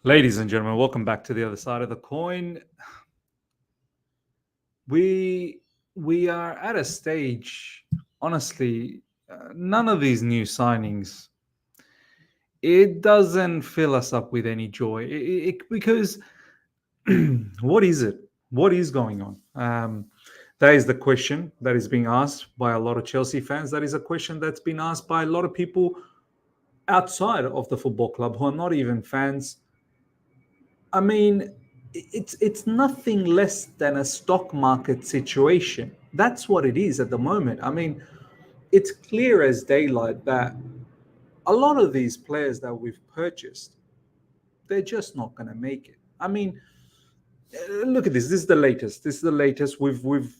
Ladies and gentlemen, welcome back to the other side of the coin. We are at a stage, honestly, none of these new signings, it doesn't fill us up with any joy because what is it? What is going on? That is the question that is being asked by a lot of Chelsea fans. That is a question that's been asked by a lot of people outside of the football club who are not even fans. I mean, it's nothing less than a stock market situation. That's what it is at the moment. I mean, it's clear as daylight that a lot of these players that we've purchased, they're just not going to make it. I mean, look at this. This is the latest. This is the latest. We've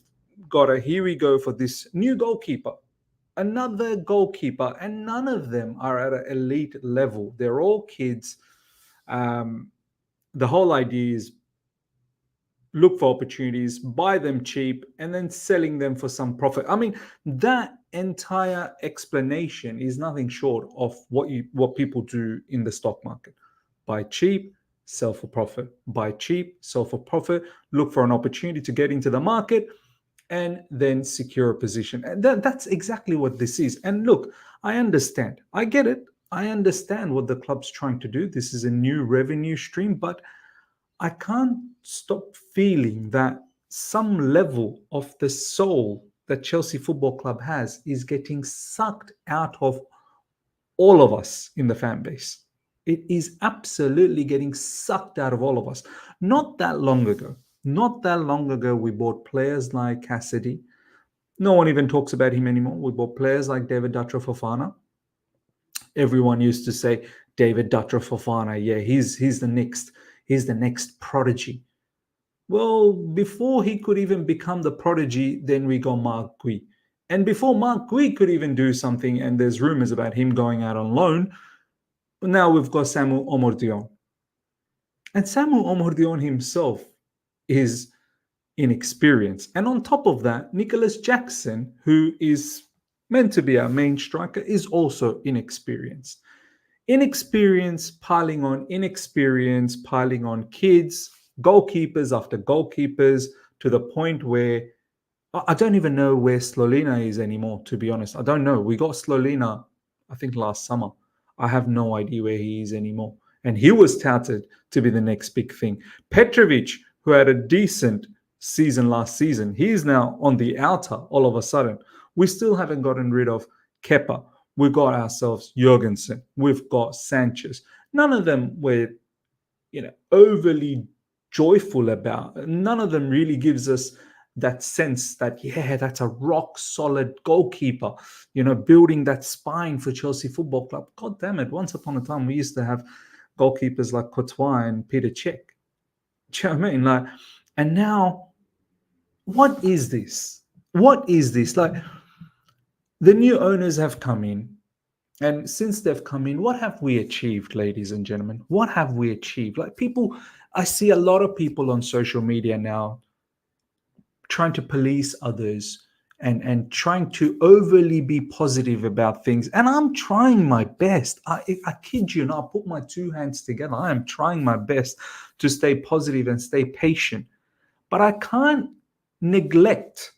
got a here we go for this new goalkeeper, another goalkeeper, and none of them are at an elite level. They're all kids. The whole idea is look for opportunities, buy them cheap, and then selling them for some profit. I mean, that entire explanation is nothing short of what people do in the stock market. Buy cheap, sell for profit. Buy cheap, sell for profit. Look for an opportunity to get into the market, and then secure a position. And that's exactly what this is. And look, I understand. I get it. I understand what the club's trying to do. This is a new revenue stream, but I can't stop feeling that some level of the soul that Chelsea Football Club has is getting sucked out of all of us in the fan base. It is absolutely getting sucked out of all of us. Not that long ago, we bought players like Cassidy. No one even talks about him anymore. We bought players like David Datra Fofana. Everyone used to say, David Datra Fofana, yeah, he's the next prodigy. Well, before he could even become the prodigy, then we got Mark Gui. And before Mark Gui could even do something, and there's rumors about him going out on loan, now we've got Samuel Omordion. And Samuel Omordion himself is inexperienced. And on top of that, Nicholas Jackson, who is meant to be our main striker, is also inexperienced. Inexperience piling on inexperience, piling on kids, goalkeepers after goalkeepers, to the point where I don't even know where Slolina is anymore, to be honest. I don't know. We got Slolina, I think, last summer. I have no idea where he is anymore. And he was touted to be the next big thing. Petrovic, who had a decent season last season, he is now on the outer all of a sudden. We still haven't gotten rid of Kepa. We've got ourselves Jorgensen. We've got Sanchez. None of them were, overly joyful about. None of them really gives us that sense that, yeah, that's a rock solid goalkeeper, building that spine for Chelsea Football Club. God damn it. Once upon a time, we used to have goalkeepers like Courtois and Peter Cech. Do you know what I mean? And now, what is this? What is this? The new owners have come in, and since they've come in, what have we achieved, ladies and gentlemen? What have we achieved? I see a lot of people on social media now trying to police others and trying to overly be positive about things. And I'm trying my best. I kid you not, I put my two hands together. I am trying my best to stay positive and stay patient. But I can't neglect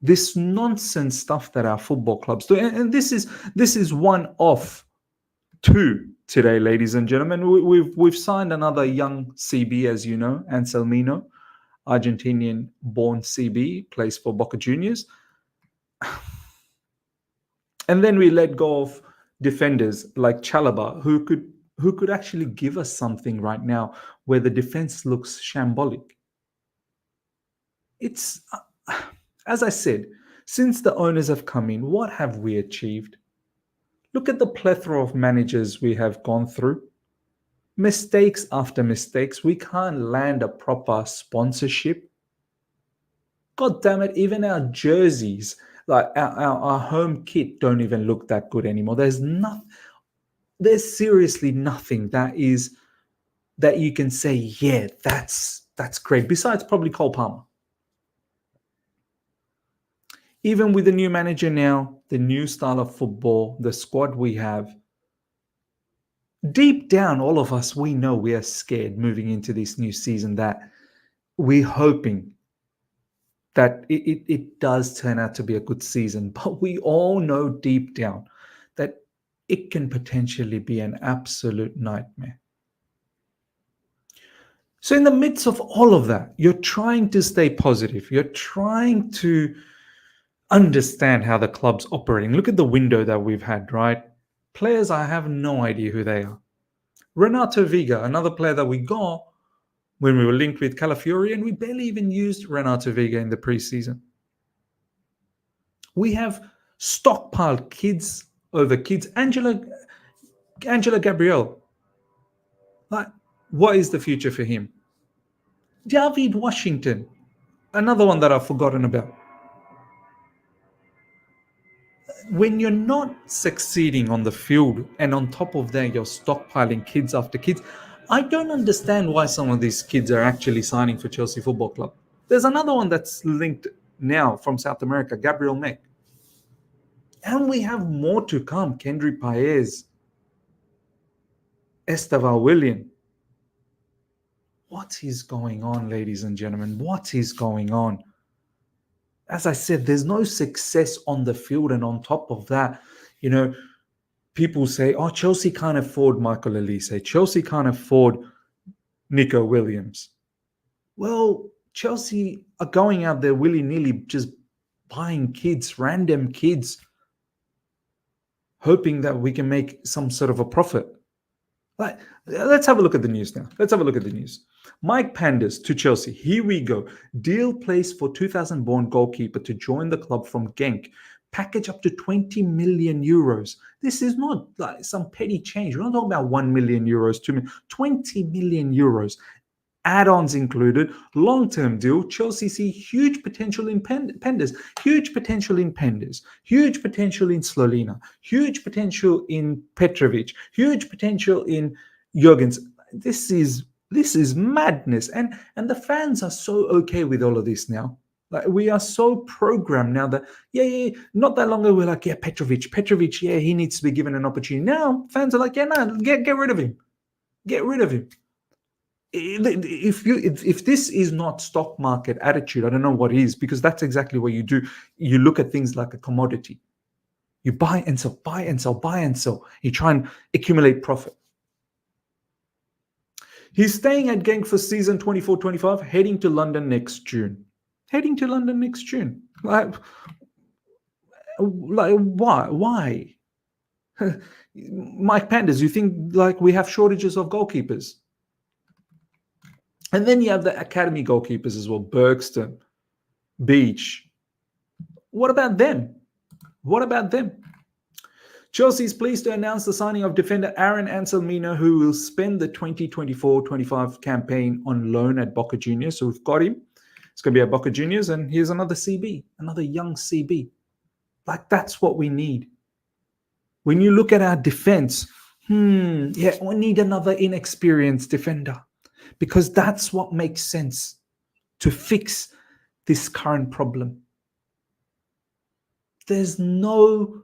this nonsense stuff that our football clubs do. And this is one of two today, ladies and gentlemen. We've signed another young CB, as you know, Anselmino, Argentinian-born CB, plays for Boca Juniors. And then we let go of defenders like Chalobah, who could actually give us something right now where the defense looks shambolic. It's, as I said, since the owners have come in, what have we achieved? Look at the plethora of managers we have gone through. Mistakes after mistakes. We can't land a proper sponsorship. God damn it, even our jerseys, like our home kit, don't even look that good anymore. There's seriously nothing that you can say, yeah, that's great, besides probably Cole Palmer. Even with the new manager now, the new style of football, the squad we have, deep down, all of us, we know we are scared moving into this new season, that we're hoping that it does turn out to be a good season. But we all know deep down that it can potentially be an absolute nightmare. So in the midst of all of that, you're trying to stay positive. You're trying to understand how the club's operating. Look at the window that we've had, right? Players, I have no idea who they are. Renato Viga, another player that we got when we were linked with Calafiori, and we barely even used Renato Viga in the preseason. We have stockpiled kids over kids. Angela Gabriel. Like, what is the future for him? David Washington, another one that I've forgotten about. When you're not succeeding on the field, and on top of that, you're stockpiling kids after kids, I don't understand why some of these kids are actually signing for Chelsea Football Club. There's another one that's linked now from South America, Gabriel Meck. And we have more to come. Kendry Paez, Esteval William. What is going on, ladies and gentlemen? What is going on? As I said, there's no success on the field. And on top of that, people say, oh, Chelsea can't afford Michael Elise. Chelsea can't afford Nico Williams. Well, Chelsea are going out there willy-nilly just buying kids, random kids, hoping that we can make some sort of a profit. Let's have a look at the news now. Let's have a look at the news. Mike Penders to Chelsea. Here we go. Deal placed for 2000-born goalkeeper to join the club from Genk. Package up to 20 million euros. This is not like some petty change. We're not talking about 1 million euros, 2 million, 20 million euros. Add-ons included, long-term deal. Chelsea see huge potential in Penders, huge potential in Penders, huge potential in Slolina, huge potential in Petrovic, huge potential in Jurgens. This is madness, and the fans are so okay with all of this now. Like, we are so programmed now that not that long ago we're like, Petrovic, he needs to be given an opportunity. Now fans are like, get rid of him, get rid of him. If this is not stock market attitude, I don't know what is, because that's exactly what you do. You look at things like a commodity. You buy and sell, buy and sell, buy and sell. You try and accumulate profit. He's staying at Genk for season 24-25, heading to London next June. Like why? Mike Penders, you think like we have shortages of goalkeepers? And then you have the academy goalkeepers as well, Bergstrom, Beach. What about them? Chelsea is pleased to announce the signing of defender Aaron Anselmino, who will spend the 2024-25 campaign on loan at Boca Juniors. So we've got him. It's going to be at Boca Juniors, and here's another CB, another young CB. Like, that's what we need. When you look at our defense, we need another inexperienced defender, because that's what makes sense to fix this current problem. There's no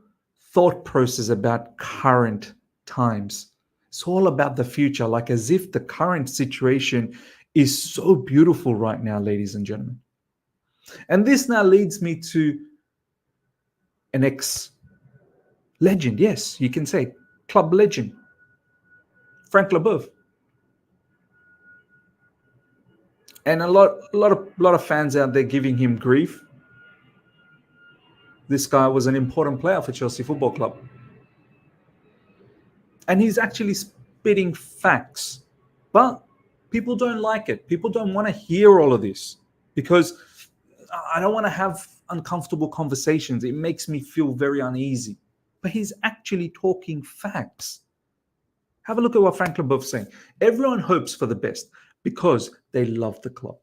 thought process about current times. It's all about the future, like as if the current situation is so beautiful right now, ladies and gentlemen. And this now leads me to an ex-legend, yes, you can say, club legend, Frank Leboeuf. And a lot of fans out there giving him grief. This guy was an important player for Chelsea Football Club. And he's actually spitting facts. But people don't like it. People don't want to hear all of this, because I don't want to have uncomfortable conversations. It makes me feel very uneasy. But he's actually talking facts. Have a look at what Frank Leboeuf's saying. Everyone hopes for the best because they love the club.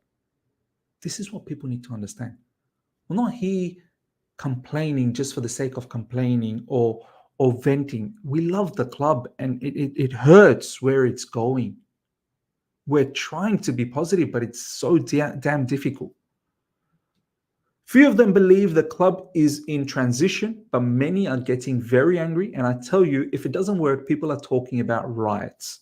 This is what people need to understand. We're not here complaining just for the sake of complaining or venting. We love the club, and it hurts where it's going. We're trying to be positive, but it's so damn difficult. Few of them believe the club is in transition, but many are getting very angry. And I tell you, if it doesn't work, people are talking about riots.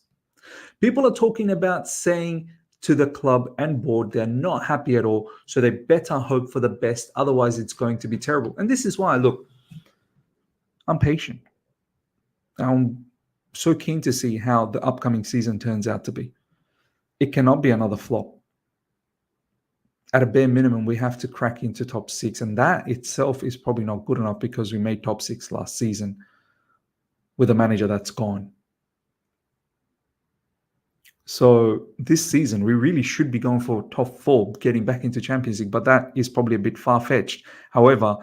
People are talking about saying to the club and board they're not happy at all, so they better hope for the best. Otherwise, it's going to be terrible. And this is why, look, I'm patient. I'm so keen to see how the upcoming season turns out to be. It cannot be another flop. At a bare minimum, we have to crack into top six. And that itself is probably not good enough because we made top six last season with a manager that's gone. So this season, we really should be going for top four, getting back into Champions League, but that is probably a bit far-fetched. However,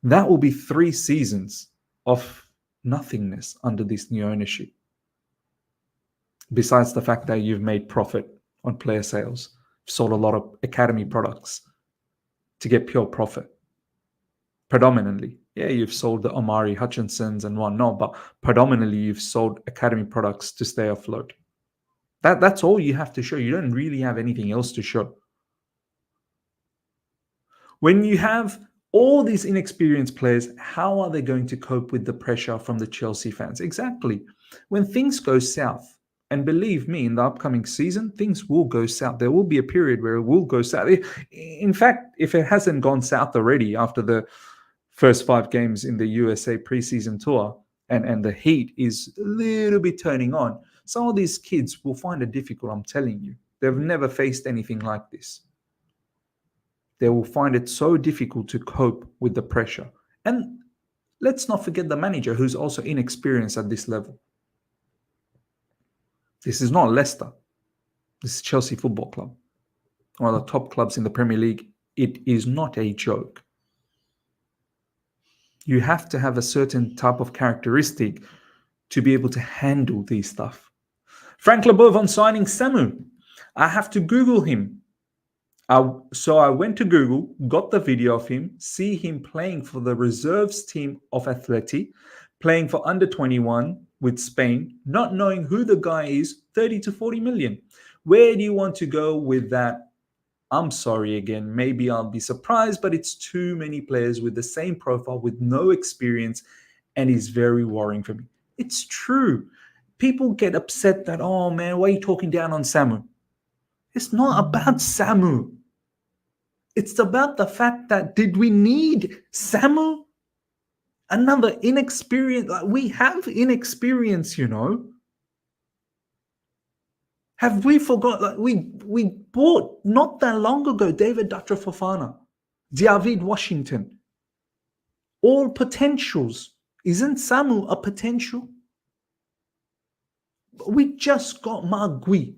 that will be 3 seasons of nothingness under this new ownership. Besides the fact that you've made profit on player sales, sold a lot of academy products to get pure profit. Predominantly. Yeah, you've sold the Omari Hutchinsons and whatnot, but predominantly you've sold academy products to stay afloat. That's all you have to show. You don't really have anything else to show. When you have all these inexperienced players, how are they going to cope with the pressure from the Chelsea fans? Exactly. When things go south, and believe me, in the upcoming season, things will go south. There will be a period where it will go south. In fact, if it hasn't gone south already after the first 5 games in the USA preseason tour, and the heat is a little bit turning on, some of these kids will find it difficult, I'm telling you. They've never faced anything like this. They will find it so difficult to cope with the pressure. And let's not forget the manager, who's also inexperienced at this level. This is not Leicester. This is Chelsea Football Club, one of the top clubs in the Premier League. It is not a joke. You have to have a certain type of characteristic to be able to handle these stuff. Frank Leboeuf on signing Samu. I have to Google him. So I went to Google, got the video of him, see him playing for the reserves team of Atleti, playing for under 21 with Spain, not knowing who the guy is, 30 to 40 million. Where do you want to go with that? I'm sorry again, maybe I'll be surprised, but it's too many players with the same profile, with no experience, and it's very worrying for me. It's true. People get upset that, oh man, why are you talking down on Samu? It's not about Samu. It's about the fact that, did we need Samu? Another inexperienced, we have inexperience, you know. Have we forgot, we bought not that long ago David Dutcher Fofana, David Washington, all potentials. Isn't Samu a potential? We just got Magui.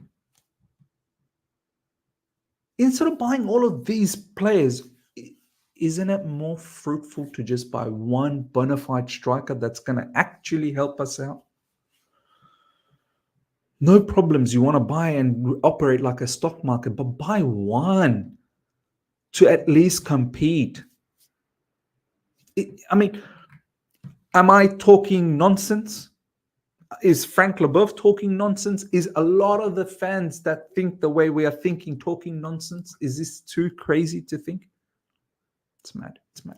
Instead of buying all of these players, isn't it more fruitful to just buy one bona fide striker that's going to actually help us out? No problems. You want to buy and operate like a stock market, but buy one to at least compete. Am I talking nonsense? Is Frank Leboeuf talking nonsense? Is a lot of the fans that think the way we are thinking talking nonsense? Is this too crazy to think? It's mad. It's mad.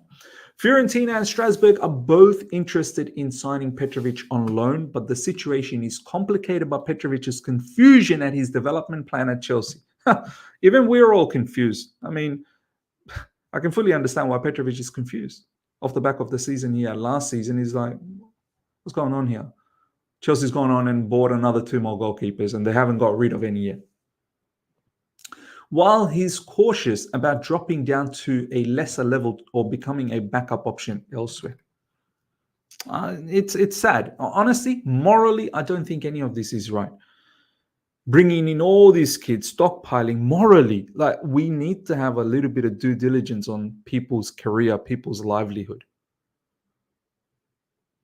Fiorentina and Strasbourg are both interested in signing Petrovic on loan, but the situation is complicated by Petrovic's confusion at his development plan at Chelsea. Even we're all confused. I mean, I can fully understand why Petrovic is confused. Off the back of the season he had last season, he's like, what's going on here? Chelsea's gone on and bought another 2 more goalkeepers, and they haven't got rid of any yet. While he's cautious about dropping down to a lesser level or becoming a backup option elsewhere. It's sad. Honestly, morally, I don't think any of this is right. Bringing in all these kids, stockpiling, morally, like, we need to have a little bit of due diligence on people's career, people's livelihood.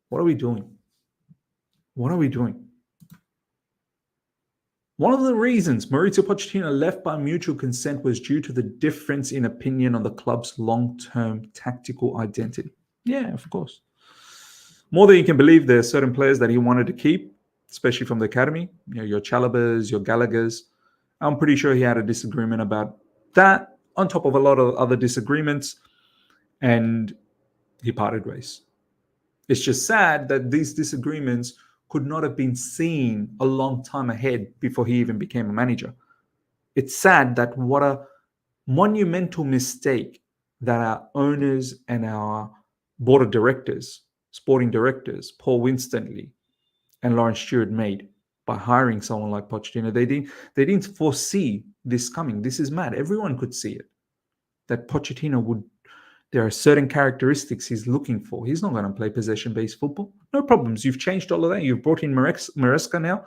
What are we doing? What are we doing? One of the reasons Mauricio Pochettino left by mutual consent was due to the difference in opinion on the club's long-term tactical identity. Yeah, of course. More than you can believe, there are certain players that he wanted to keep, especially from the academy. You know, your Chalobahs, your Gallaghers. I'm pretty sure he had a disagreement about that, on top of a lot of other disagreements. and he parted ways. It's just sad that these disagreements could not have been seen a long time ahead before he even became a manager. It's sad that what a monumental mistake that our owners and our board of directors, sporting directors, Paul Winstanley and Lawrence Stewart made by hiring someone like Pochettino. They didn't foresee this coming. This is mad. Everyone could see it. That Pochettino would. There are certain characteristics he's looking for. He's not going to play possession-based football. No problems. You've changed all of that. You've brought in Maresca now.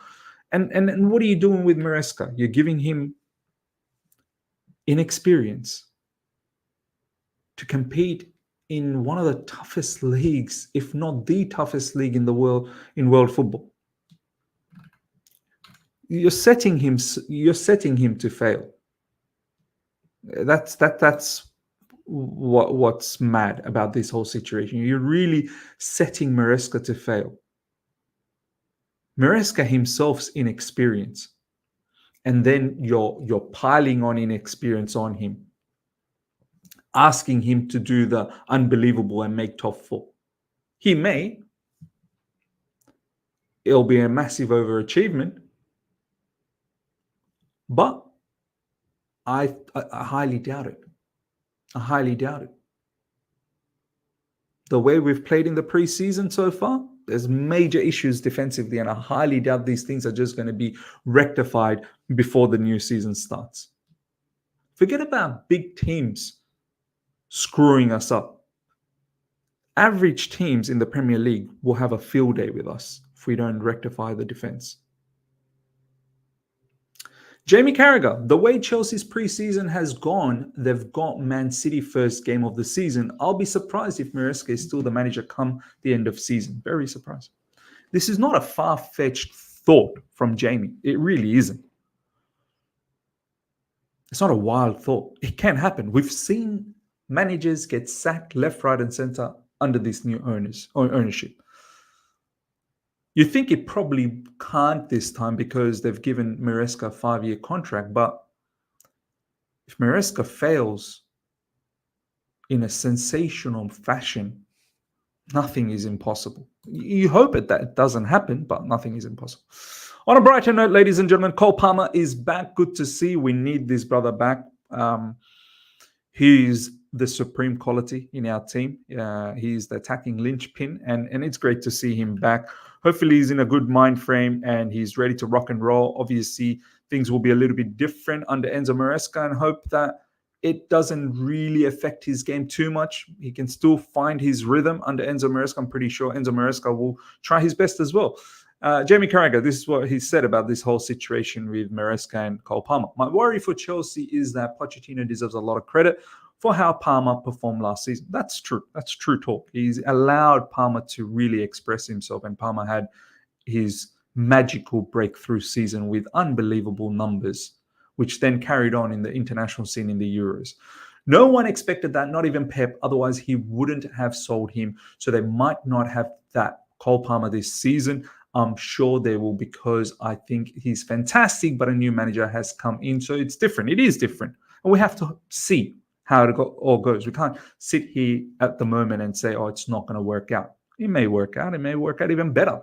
And what are you doing with Maresca? You're giving him inexperience to compete in one of the toughest leagues, if not the toughest league in the world, in world football. You're setting him to fail. That's what's mad about this whole situation. You're really setting Maresca to fail. Maresca himself's inexperience, and then you're piling on inexperience on him, asking him to do the unbelievable and make top four. He may. It'll be a massive overachievement, but I highly doubt it. I highly doubt it. The way we've played in the preseason so far, there's major issues defensively, and I highly doubt these things are just going to be rectified before the new season starts. Forget about big teams screwing us up. Average teams in the Premier League will have a field day with us if we don't rectify the defense. Jamie Carragher, the way Chelsea's preseason has gone, they've got Man City first game of the season. I'll be surprised if Maresca is still the manager come the end of season. Very surprised. This is not a far-fetched thought from Jamie. It really isn't. It's not a wild thought. It can happen. We've seen managers get sacked left, right, and center under this new ownership. You think it probably can't this time because they've given Maresca a 5-year contract, but if Maresca fails in a sensational fashion, nothing is impossible. You hope that it doesn't happen, but nothing is impossible. On a brighter note, ladies and gentlemen, Cole Palmer is back. Good to see. We need this brother back. He's the supreme quality in our team. He's the attacking linchpin, and it's great to see him back. Hopefully he's in a good mind frame and he's ready to rock and roll. Obviously, things will be a little bit different under Enzo Maresca, and hope that it doesn't really affect his game too much. He can still find his rhythm under Enzo Maresca. I'm pretty sure Enzo Maresca will try his best as well. Jamie Carragher, this is what he said about this whole situation with Maresca and Cole Palmer. My worry for Chelsea is that Pochettino deserves a lot of credit for how Palmer performed last season. That's true. That's true talk. He's allowed Palmer to really express himself, and Palmer had his magical breakthrough season with unbelievable numbers, which then carried on in the international scene in the Euros. No one expected that, not even Pep. Otherwise, he wouldn't have sold him. So they might not have that Cole Palmer this season. I'm sure they will, because I think he's fantastic, but a new manager has come in. So it's different. It is different. And we have to see how it all goes. We can't sit here at the moment and say, oh, it's not going to work out. It may work out. It may work out even better.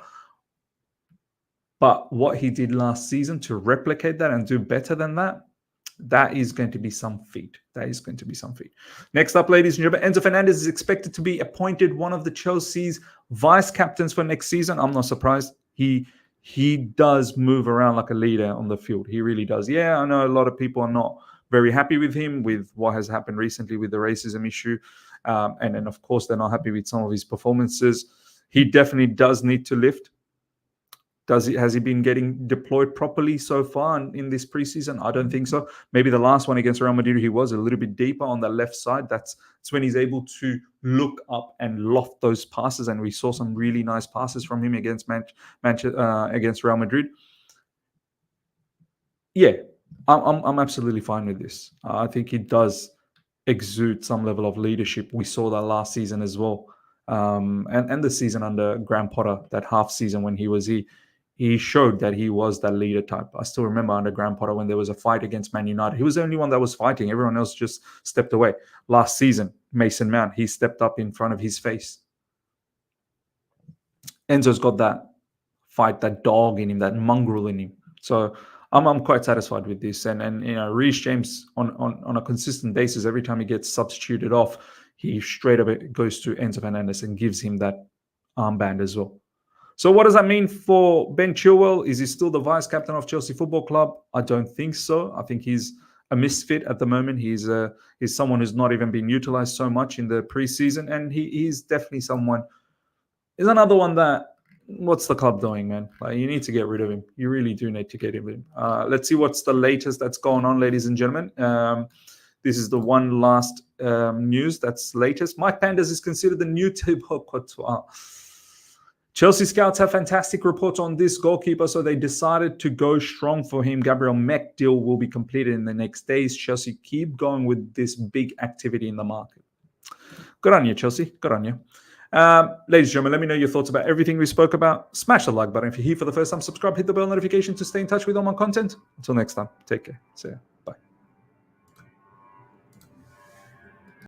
But what he did last season, to replicate that and do better than that, that is going to be some feat. That is going to be some feat. Next up, ladies and gentlemen, Enzo Fernandez is expected to be appointed one of the Chelsea's vice captains for next season. I'm not surprised. He does move around like a leader on the field. He really does. Yeah, I know a lot of people are not very happy with him, with what has happened recently with the racism issue. And then, of course, they're not happy with some of his performances. He definitely does need to lift. Has he been getting deployed properly so far in this preseason? I don't think so. Maybe the last one against Real Madrid, he was a little bit deeper on the left side. That's when he's able to look up and loft those passes. And we saw some really nice passes from him against against Real Madrid. Yeah, I'm absolutely fine with this. I think he does exude some level of leadership. We saw that last season as well. And the season under Graham Potter, that half season when he was he showed that he was that leader type. I still remember under Graham Potter when there was a fight against Man United. He was the only one that was fighting. Everyone else just stepped away. Last season, Mason Mount. He stepped up in front of his face. Enzo's got that fight, that dog in him, that mongrel in him. So I'm quite satisfied with this. And Reece James on a consistent basis, every time he gets substituted off, he straight up goes to Enzo Fernandez and gives him that armband as well. So what does that mean for Ben Chilwell? Is he still the vice captain of Chelsea Football Club? I don't think so. I think he's a misfit at the moment. He's someone who's not even been utilized so much in the preseason, and he's definitely someone. Is another one that. What's the club doing, man? Like, you need to get rid of him. You really do need to get rid of him. Let's see what's the latest that's going on, ladies and gentlemen. This is the one last news that's latest. Mike Penders is considered the new Thibaut Courtois. Chelsea scouts have fantastic reports on this goalkeeper, so they decided to go strong for him. Gabriel Meck deal will be completed in the next days. Chelsea keep going with this big activity in the market. Good on you, Chelsea. Good on you. Ladies and gentlemen, let me know your thoughts about everything we spoke about. Smash the like button if you're here for the first time. Subscribe, hit the bell notification to stay in touch with all my content. Until next time, take care. See ya.